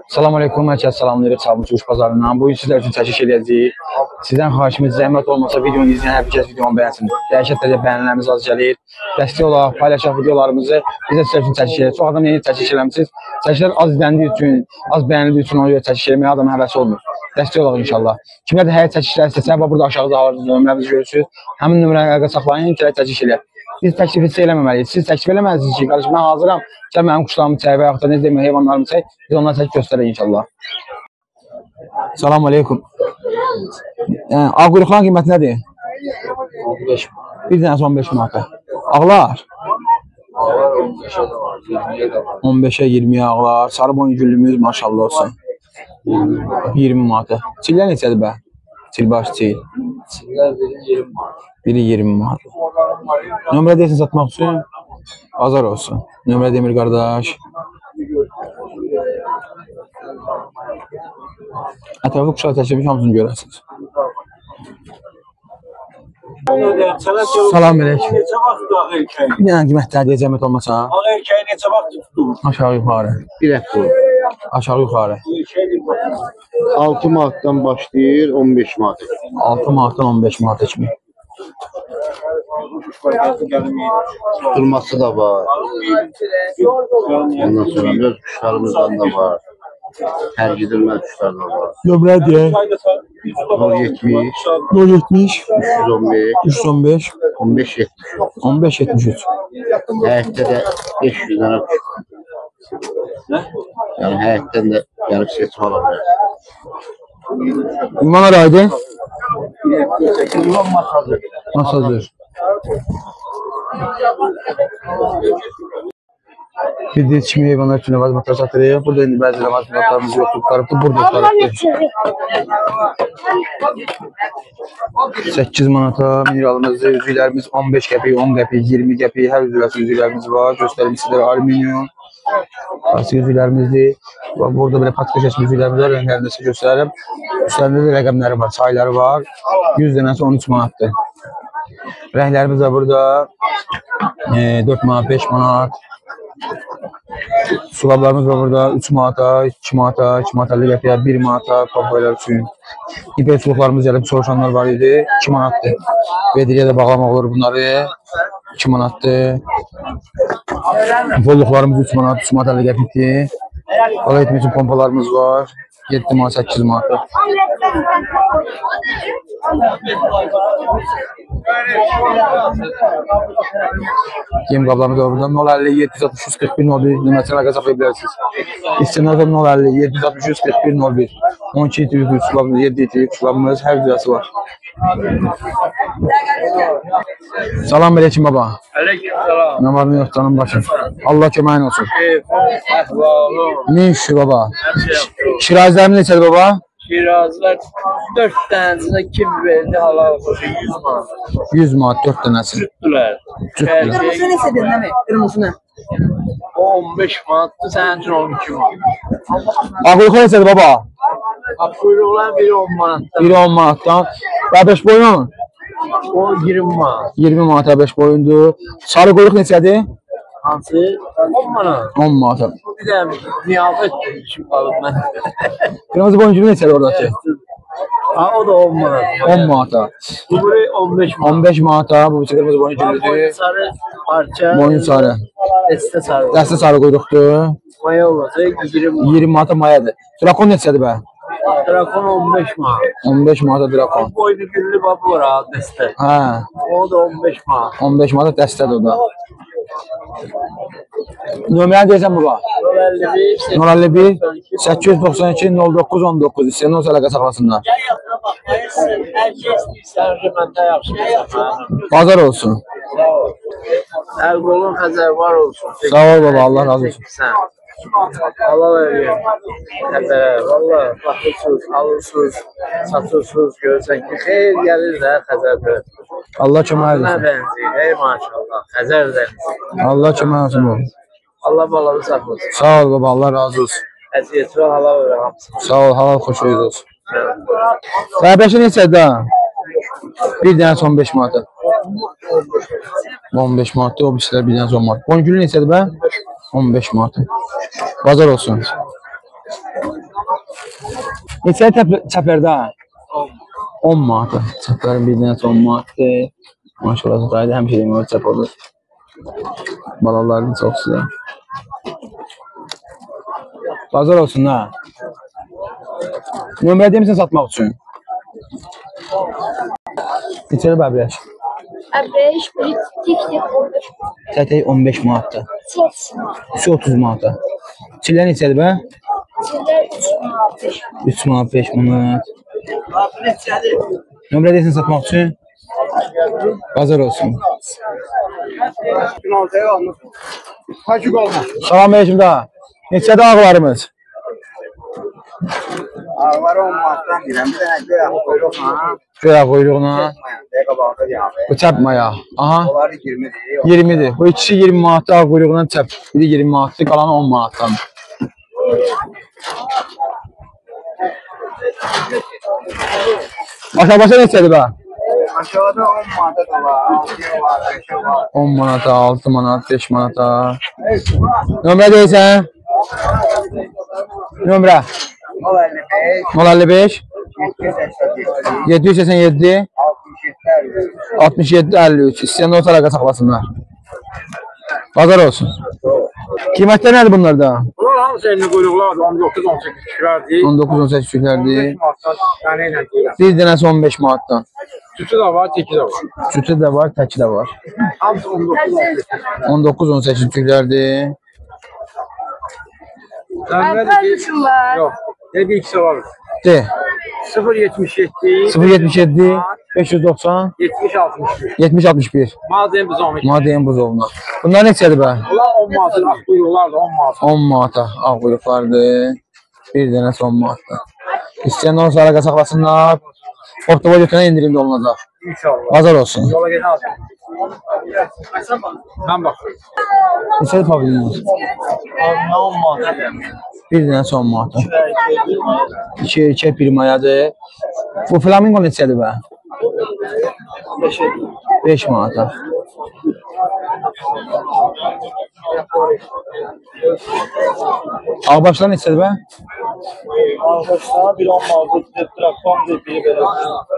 Selamünaleyküm, herkese salamlayırıq Sabunçu Quş Bazarından. Bugün sizler üçün çəkiş edəcəyik. Sizdən xahişimiz zəhmət olmasa videonu izləyən hər bir kəs videonu bəyənsin. Dəhşət dərəcə bəyənlərimiz az gəlir. Dəstək olaraq paylaşaq videolarımızı. Biz də sizlər üçün çəkiş edirik. Çox adam yeni çəkiş eləmişsiniz. Çəkişlər az izləndiyi üçün, az bəyənildiyi üçün ona görə çəkiş eləməyə adam həvəsi olmur. Dəstək olaq inşallah. Kimlər də hər çəkişlər istəsə, burada aşağıda halınızda nömrəmizi görürsünüz. Həmin nömrəni əlaqə saxlayın, ki, çəkiş eləyək. Biz təklif etsə eləməməliyik. Siz təklif eləməlisiniz ki, qardaşım, mən hazıram. Gəl mənim quşlarımı çək və yaxud da necə demək, heyvanlarımı çək. Biz onları çəkib göstərək inşallah. Selamünaleyküm. Ağ quyruqların qiyməti nədir? 15 Bir dənəsi 15 manata. Ağlar? 15'e 20'ye ağlar. Sarı boyun güllümüz maşallah olsun. 20 manata. Çillər neçədir bə? Çilbaş, çil. Çiller biri 20 manat. Biri 20 manat. Nömrə deyilsin satmaq üçün? Azar olsun. Nömrə demir qardaş. Ətrafı quşlar təşkiləmiş hamısını görərsiniz. Salam əleykum. Neçə vaxt ağ erkəyi? Bir dənə qiymətlər deyəcəm olmasa. Ağ erkəyi neçə vaxt tutulur? Aşağı yuxarı. Bir həftə. Aşağı yuxarı. Bu erkəyi 6 manatdan başlayır 15 manat. 6 manatdan 15 manat kimi. Tutulması da var. Ondan sonra biraz kuşlarımızdan da var. Tercih edilmez kuşlar da var. Nömrə deyək. 070 070 315 315 15 70. 15 73. Həyətdə də 500 dənə kuş var. Yəni həyətdən də gəlib seçim ala bilər. Ünvanlar aydı. Ulan masadır. Nasıldır? Bildiğiniz kimi heyvanlar üçün vazmatlar satırıq. Burada indi bəzi vazmatlarımız yoxdur. Qarıbdır, burada qarıbdır. 8 manata mineralımızdır. Üzüklərimiz 15 qəpik, 10 qəpik, 20 qəpik. Hər üzüləsi üzüklərimiz var. Göstərim sizlərə alüminium. Plastik üzüklərimizdir. Burada belə patika kəsmi üzüklərimiz var. Rənglərində sizə göstərirəm. Üstlərində də rəqəmləri var, sayları var. 100 dənəsi 13 manatdır. Rənglərimiz var burada. 4 manat, 5 manat. Sulablarımız var burada 3 manata, 2 manata, 2 manata 50 qəpiyə, 1 manata konvoylar üçün. İpək suluklarımız gəlib soruşanlar var idi. 2 manatdır. Bedriyə də bağlamaq olur bunları. 2 manatdır. Bolluqlarımız 3 manat, 3 manat 50 qəpikdir. Qala etmək üçün pompalarımız var. 7 manat, 8 manat. Yem qablarımız var burada 050 760 141 01 nömrəsini əlaqə saxlaya bilərsiniz. İstinazım 050 760 141 01 12 itlik sulamız, 7 itlik sulamız, hər cürəsi var. Salam əleykum baba. Aleyküm salam. Nə var nə yox canım başım. Allah köməyin olsun. Min şükür baba. Şirazlarımız neçədir baba? Şirazlar 4 tanesine kim verdi halal olsun 100 manat. 100 manat 4 dənəsi. Tuttular. Tuttular. Kırmızı ne sedin değil mi? Kırmızı ne? O 15 manattı, senin için 12 manat. Ağırlığı neçədir baba? Kuyruqlar biri 10 manattan. Biri 10 manatdan. Və 5 boyun mu? O 20 manat. 20 manata 5 boyundur. Sarı quyruq neçədir? Hansı? 10 manat. 10 manata. Bir de niyafet için kaldım ben. Kırmızı boyuncuğu neçədir oradakı? Ha o da 10 manat. 10 manata. Bu buraya 15 manat. 15 manata bu kırmızı Boyun boyuncuğudur. sarı parça. Boyun sarı. Deste sarı. Dəstə sarı quyruqdur. Maya olmasa 20 manat. 20 manata mayadır. Drakon neçədir bə? Drakon 15 manat. 15 manata drakon. Boynu güllü babı var ha deste. Hə. O da 15 manat. 15 manata dəstədir o da. Nömrəni deyəcəm baba. 51 051 892 09 19 istəyən olsa əlaqə saxlasınlar. Sen rümende yapsın. Bazar olsun. Sağ ol. El kolun Xəzər var olsun. Sağ ol baba, Allah razı olsun. Sen. Allah veriyor. Xəzərə. Valla baxırsınız, alırsınız, satırsınız, görürsən ki, xeyir gəlir də Xəzərdə. Allah kömək Nə etsin. bənzəyir, ey maşallah. Xəzər dənizdir. Allah kömək etsin baba. Allah balanı saxlasın. Sağ ol baba, Allah razı olsun. Əziyyəti və halal və hamısını. Sağ ol, halal xoşuyuz olsun. Qəbəşi neçədir ha? Bir dənəsi 15 manata. 15 manatdır, o birisilər bir dənəsi 10 manat. 10 gülü neçədir bə? 15 manat. Bazar olsun. Neçə çəpərdə? 10 manat. Çəpərin bir dənəsi 10 manatdır. Maşallah dayı həmişə yemək çəp olur. Balalarını çox sizə. Bazar olsun ha. Nömrə demişsən satmaq üçün. Neçəli bəbrəş? Əbrəş, bir tik 15 manat. Tətək 15 manatdır. Çiçək 30 manata. Çillər neçədir bə? çilər 3 manat 5 manat. 3 manat 5 manat. Nömrə desən satmaq üçün? Bazar olsun. Salam aleyküm da. Neçədir ağlarımız? Ağlar 10 manatdan deyirəm. Bir dənə göyə qoyuruqla. Göyə quyruğuna. Qabağda deyəm. Bu çəp maya. Aha. Onları 20-dir. 20'dir. Bu ikisi 20 manatdır. Ağ quyruğundan çəp. Biri 20 manatdır. Qalanı 10 manatdan. Başa neçədir bə? Aşağıda 10 manata da var. 6 var, 5 var. 10 manata, 6 manat, 5 manata. Nömrə deyirsən? Nömrə 055 055 787 787 67 67 53. İstəyəndə o taraqa saxlasınlar. Bazar olsun. Qiymətlər nədir bunlarda? Bunlar hamısı elini quyruqlardır. 19-18 kişilərdir. 19-18 tüklərdir. 15 manatdan tane ilə deyirəm. Bir dənəsi 15 manatdan. Sütü də var, teki də var. Sütü də var, təki də var. Hamısı 19-18 tüklərdir. Əbrəşim var. Yox. Dedi ikisi var. De. 077 077 590 70 61. 70 61. Mağazayın biz 12. Madem buzovuna. Bunlar neçədir bə? Bunlar 10 manatın ak quyruqlar da 10 manat. 10 manata ağ quyruqlardır. Bir dənəsi 10 manatdır. İstəyən olsa əlaqə saxlasınlar. Ortava götürən indirimdə olunacaq. İnşallah. Bazar olsun. Yola gedən alsın. Mən baxıyorum. Neçədir pavilyonunuz? 10 manat. Bir dənəsi 10 manata. 2 erkək bir mayadır. Bu flamingo neçədir bə? 5 manata. Ağbaşlar neçədir bə? Arkadaşlar bir 10 manat trakon dediği böyle.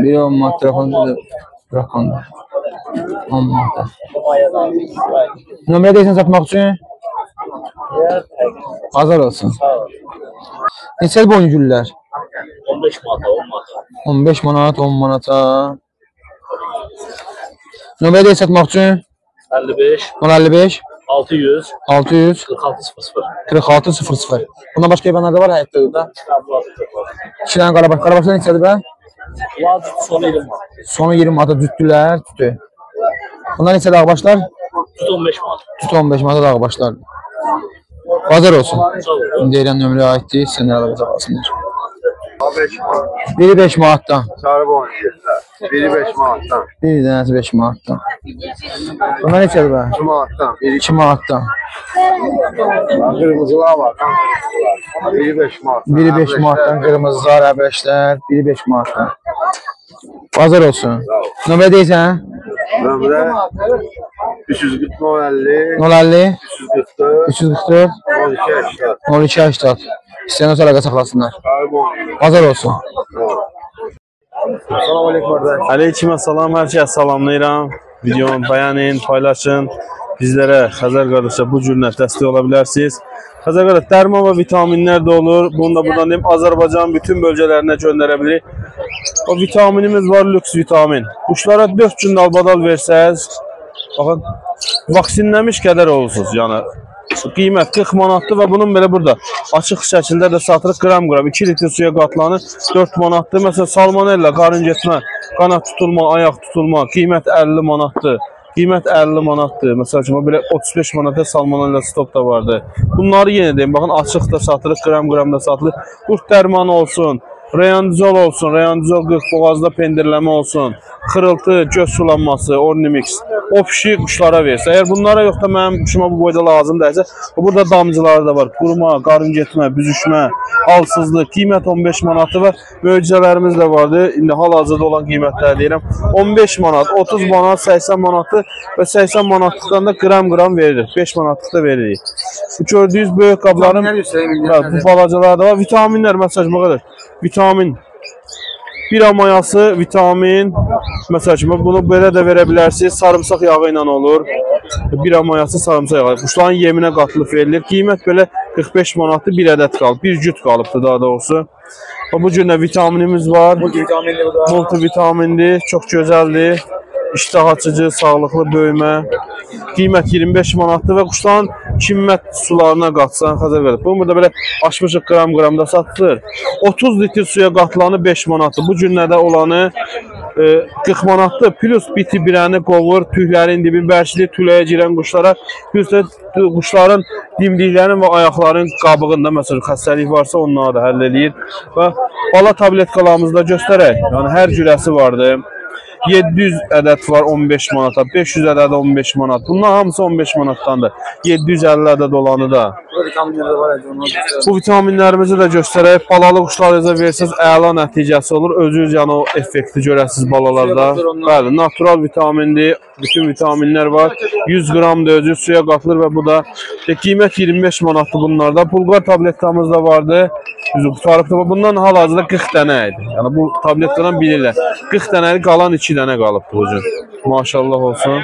Biri 10 manat telefondur. Rakondur. 10 manata. Nömrə deyirsən satmaq üçün? Bazar olsun. Neçədir boyun güllər? 15 manat, 10 manat. 15 manat, 10 manata. Nömrə deyir satmaq üçün? 55 055 600 600 46 00. 46 00. Bundan başqa heyvanlar da var həyətdə da. 2 dənə qarabaş. Qarabaşlar neçədir bə? Vacib sonu 20 manat. Sonu 20 manata düzdülər, tütü. Bunlar neçədir ağbaşlar? 15 manat. Tütü 15 manata ağbaşlar. Bazar olsun. Sağ ol. Deyilən nömrəyə aiddir, sənə əlaqə saxlasınlar. 5 manat. Biri 5 manatdan, Sarı boncuklar. Biri 5 manattan. bir dənəsi 5 manatdan. Bunlar neçədir bə? 2 manattan. Biri 2 manatdan. kırmızılar var. Biri 5 manattan. Biri 5 manatdan qırmızılar, əbrəşlər, biri 5 manatdan. Bazar olsun. Nömrə deyirsən? Ömrə 340 50 050 344 344 12 80. 02 80. İstəyən olsa əlaqə saxlasınlar. Sarı boncuk. Bazar olsun. Salam aleyküm kardeş. Aleyküm salam, hər kəs salamlayıram. Videonu bəyənin, paylaşın. Bizlərə Xəzər qardaşa bu cürlə dəstək ola bilərsiniz. Xəzər qardaş dərman və vitaminlər də olur. Bunu da buradan deyim, Azərbaycanın bütün bölgələrinə göndərə bilir. O vitaminimiz var, lüks vitamin. Quşlara 4 gün dalbadal versəz, baxın, vaksinləmiş qədər olursunuz. Yəni qiymət 40 manatdır və bunun belə burada açıq şəkildə də satırıq qram-qram 2 litr suya qatlanır 4 manatdır. Məsələn salmonella, qarın getmə, qanat tutulma, ayaq tutulma qiymət 50 manatdır. Qiymət 50 manatdır. Məsəl üçün belə 35 manata salmonella stop da vardı. Bunları yenə deyim, baxın açıq da satırıq, qram-qram da satılır. Qurd dərmanı olsun, Reyandizol olsun, reyandizol 40 boğazda pendirləmə olsun, xırıltı, göz sulanması, ornimix, o pişi quşlara versə. Əgər bunlara yox da mənim quşuma bu boyda lazım dəysə, burada damcıları da var. Quruma, qarın getmə, büzüşmə, halsızlıq, qiymət 15 manatı və möcüzələrimiz də vardır. İndi hal-hazırda olan qiymətləri deyirəm. 15 manat, 30 manat, 80 manatı və 80 manatlıqdan da qram verilir. 5 manatlıqda veririk. Bu gördüyünüz böyük qabların bu balacalar da var. Vitaminlər, məsəl üçün, bu qədər. Vitamin, bir amayası, vitamin, məsəl üçün, bunu belə də verə bilərsiniz. Sarımsaq yağı ilə olur. Bir amayası sarımsaq yağı. Quşların yeminə qatılıb verilir. Qiymət belə 45 manatı bir ədəd qalıb. Bir cüt qalıbdır daha doğrusu. Bu cür vitaminimiz var. Multivitamindir, çox gözəldir. İştah açıcı, sağlıqlı böyümə. Qiymət 25 manatdır və quşların kimmət sularına qatsan Xəzər qədər. Bunu burada belə açmışıq qram-qramda satılır. 30 litr suya qatılanı 5 manatdır. Bu günlərdə olanı 40 manatdır. Plus biti birəni qovur, tüylərin dibi bərşilir, tüləyə girən quşlara. Plus da quşların dimdiklərinin və ayaqların qabığında məsələn xəstəlik varsa onları da həll edir. Və bala tabletkalarımızda göstərək. Yəni hər cürəsi vardır. 700 ədəd var 15 manata, 500 ədəd 15 manat. Bunlar hamısı 15 manatdandır. 750 ədəd olanı da. Bu vitaminlərimizi də göstərək. Balalı quşlarınıza versiniz, əla nəticəsi olur. Özünüz yəni o effekti görəsiniz balalarda. Bəli, natural vitamindir. Bütün vitaminlər var. 100 qramdır, özü suya qatılır və bu da qiymət 25 manatdır bunlarda. Bulqar tabletkamız da vardı. Bundan hal-hazırda 40 dənə idi. Yəni bu tabletkadan bilirlər. 40 dənəli qalan 2 dənə qalıbdır bu cür. Maşallah olsun.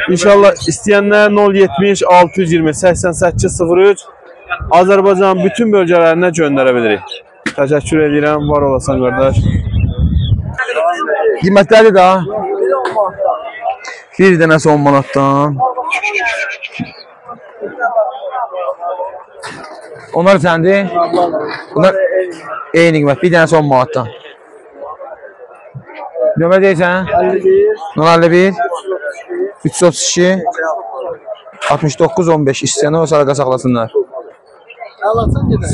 İnşallah istəyənlər 070 620 88 03 Azərbaycanın bütün bölgələrinə göndərə bilirik. Təşəkkür edirəm. Var olasan qardaş. Qiymətləri də bir dənəsi 10 manatdan. Onlar səndi? Bunlar eyni qiymət. Bir dənəsi 10 manatdan. Nömrə deyirsən? 51 332 69 15 istəyənə o sarıqa saxlasınlar.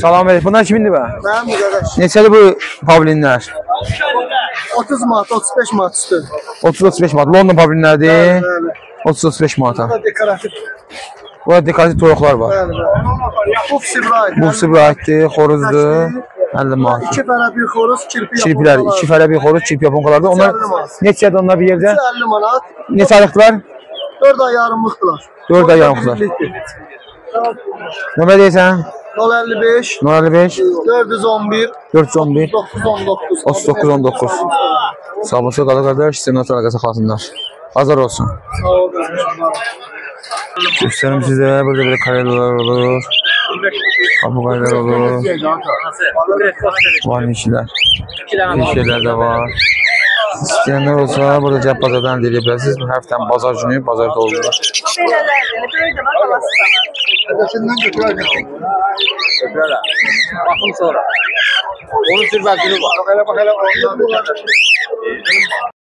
Salam əleykum. Bunlar kimindir bə? Mənim qardaş. Neçəli bu pavlinlər? 30 manat, 35 manat üstü. 30-35 manat. London pavlinlərdir. 30-35 manata. Burada dekoratif. Burada dekoratif toyuqlar var. Bu Sibrayt. Bu Sibraytdir, xoruzdur. 50 manat. 2 fərə bir xoruz, kirpi Kirpilər, 2 fərə bir xoruz, kirpi yaponkalardır. Onlar neçədir onlar bir yerdə? 50 manat. Neçə aylıqdılar? 4 ay yarımlıqdılar. 4 ay yarımlıqdılar. Nömrə deyirsən? 055 055 411 411 919 3919. Sağ olun, qala qardaş, sizin oturaq saxlasınlar. Hazır olsun. Göstərim sizə, burada belə karelalar olur. Papagaylar olur. Varniklər. Bir şeylər də var. İstəyənlər olsa, burada cəb bazardan deyə bilərsiniz. Bu həftən bazar günü bazarda olur. Baxın sonra. Onun sürvətini var. Bax elə.